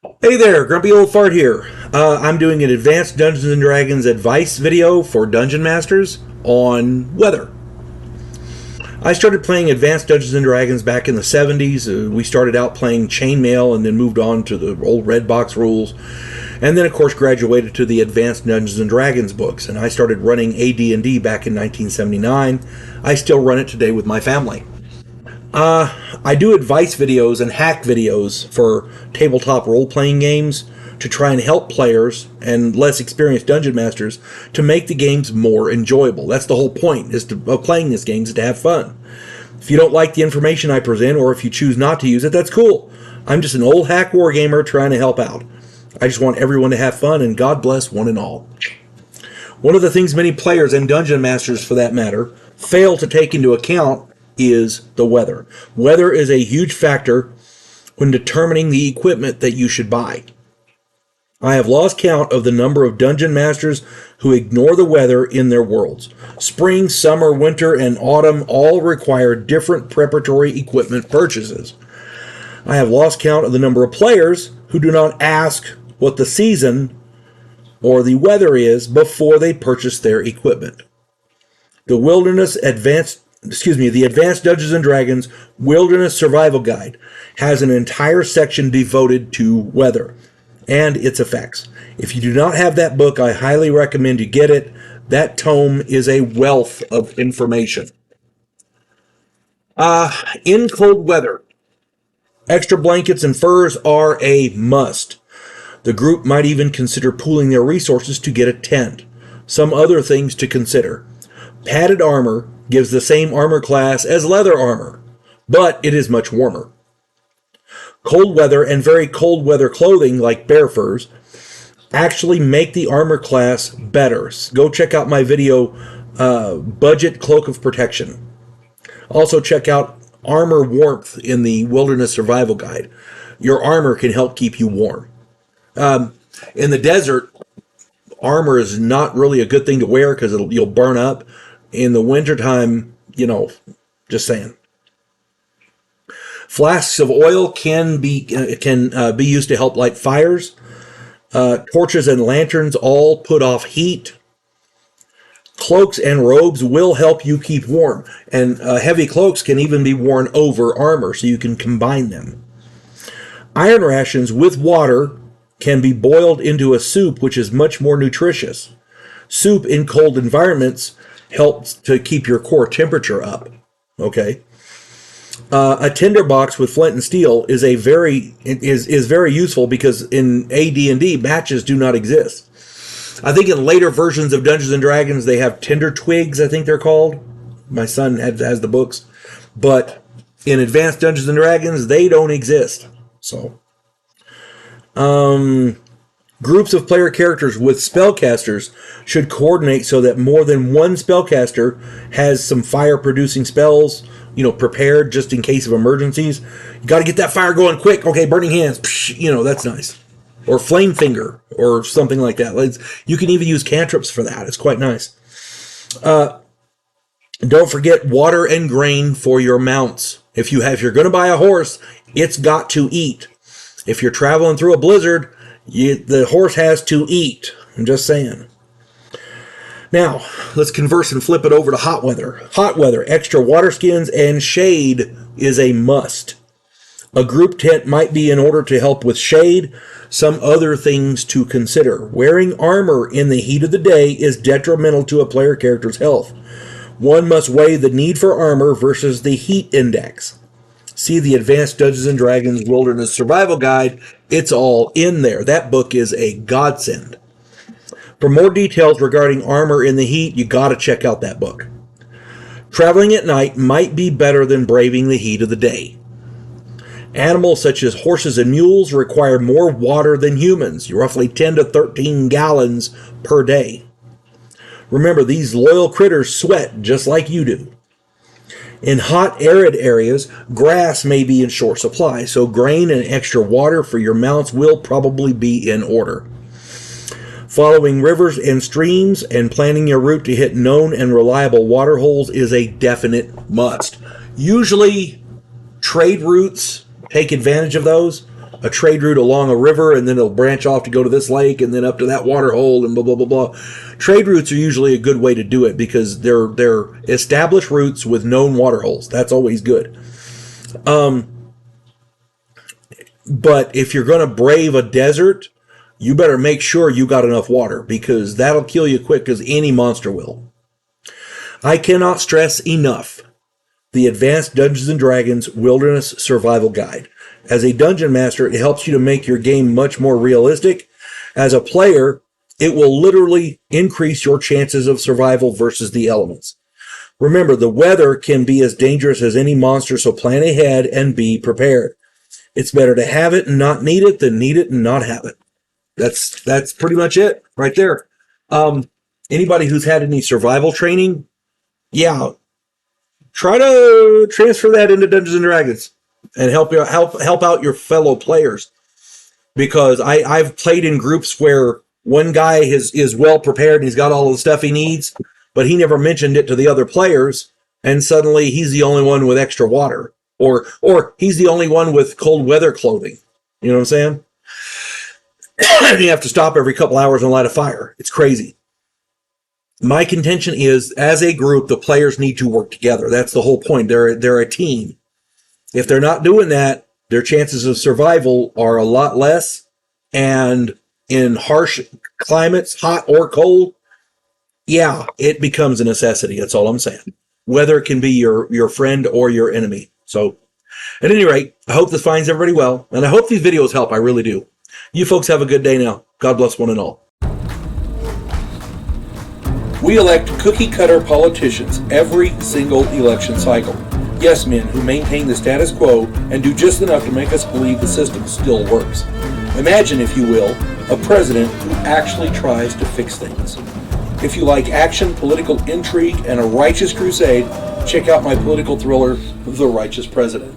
Hey there, Grumpy Old Fart here. I'm doing an Advanced Dungeons & Dragons advice video for Dungeon Masters on weather. I started playing Advanced Dungeons & Dragons back in the 70s. We started out playing Chainmail and then moved on to the old Red Box rules. And then, of course, graduated to the Advanced Dungeons & Dragons books. And I started running AD&D back in 1979. I still run it today with my family. I do advice videos and hack videos for tabletop role-playing games to try and help players and less experienced dungeon masters to make the games more enjoyable. That's the whole point of playing this game, is to have fun. If you don't like the information I present, or if you choose not to use it, that's cool. I'm just an old hack wargamer trying to help out. I just want everyone to have fun, and God bless one and all. One of the things many players and dungeon masters, for that matter, fail to take into account is the weather. Weather is a huge factor when determining the equipment that you should buy. I have lost count of the number of dungeon masters who ignore the weather in their worlds. Spring, summer, winter, and autumn all require different preparatory equipment purchases. I have lost count of the number of players who do not ask what the season or the weather is before they purchase their equipment. The Advanced Dungeons & Dragons Wilderness Survival Guide has an entire section devoted to weather and its effects. If you do not have that book, I highly recommend you get it. That tome is a wealth of information. In cold weather, extra blankets and furs are a must. The group might even consider pooling their resources to get a tent. Some other things to consider. Padded armor gives the same armor class as leather armor, but it is much warmer. Cold weather and very cold weather clothing, like bear furs, actually make the armor class better. Go check out my video, Budget Cloak of Protection. Also check out Armor Warmth in the Wilderness Survival Guide. Your armor can help keep you warm. In the desert, armor is not really a good thing to wear because you'll burn up. In the wintertime, just saying. Flasks of oil can be used to help light fires. Torches and lanterns all put off heat. Cloaks and robes will help you keep warm. And heavy cloaks can even be worn over armor, so you can combine them. Iron rations with water can be boiled into a soup, which is much more nutritious. Soup in cold environments helps to keep your core temperature up. Okay. A tinderbox with flint and steel is very useful because in AD&D matches do not exist. I think in later versions of Dungeons and Dragons they have tinder twigs, I think they're called. My son has the books, but in Advanced Dungeons and Dragons they don't exist. So, groups of player characters with spellcasters should coordinate so that more than one spellcaster has some fire-producing spells, prepared just in case of emergencies. You got to get that fire going quick. Okay, burning hands. Psh, that's nice. Or flame finger or something like that. You can even use cantrips for that. It's quite nice. Don't forget water and grain for your mounts. If you're going to buy a horse, it's got to eat. If you're traveling through a blizzard, the horse has to eat. I'm just saying. Now, let's converse and flip it over to hot weather. Hot weather, extra water skins and shade is a must. A group tent might be in order to help with shade. Some other things to consider. Wearing armor in the heat of the day is detrimental to a player character's health. One must weigh the need for armor versus the heat index. See the Advanced Dungeons & Dragons Wilderness Survival Guide. It's all in there. That book is a godsend. For more details regarding armor in the heat, you got to check out that book. Traveling at night might be better than braving the heat of the day. Animals such as horses and mules require more water than humans, roughly 10 to 13 gallons per day. Remember, these loyal critters sweat just like you do. In hot, arid areas, grass may be in short supply, so grain and extra water for your mounts will probably be in order. Following rivers and streams and planning your route to hit known and reliable water holes is a definite must. Usually, trade routes take advantage of those. a trade route along a river, and then it'll branch off to go to this lake, and then up to that water hole, and blah blah blah blah. Trade routes are usually a good way to do it because they're established routes with known water holes. That's always good. But if you're going to brave a desert, you better make sure you got enough water, because that'll kill you quick, because any monster will. I cannot stress enough the Advanced Dungeons & Dragons Wilderness Survival Guide. As a dungeon master, it helps you to make your game much more realistic. As a player, it will literally increase your chances of survival versus the elements. Remember, the weather can be as dangerous as any monster, so plan ahead and be prepared. It's better to have it and not need it than need it and not have it. That's pretty much it right there. Anybody who's had any survival training, yeah, try to transfer that into Dungeons and Dragons and help out your fellow players. Because I've played in groups where one guy is well prepared and he's got all the stuff he needs, but he never mentioned it to the other players, and suddenly he's the only one with extra water, or he's the only one with cold weather clothing. You know what I'm saying? And you have to stop every couple hours and light a fire. It's crazy. My contention is, as a group, the players need to work together. That's the whole point. They're a team. If they're not doing that, their chances of survival are a lot less. And in harsh climates, hot or cold, yeah, it becomes a necessity. That's all I'm saying. Weather can be your friend or your enemy. So, at any rate, I hope this finds everybody well, and I hope these videos help. I really do. You folks have a good day now. God bless one and all. We elect cookie-cutter politicians every single election cycle. Yes men who maintain the status quo and do just enough to make us believe the system still works. Imagine, if you will, a president who actually tries to fix things. If you like action, political intrigue, and a righteous crusade, check out my political thriller, The Righteous President.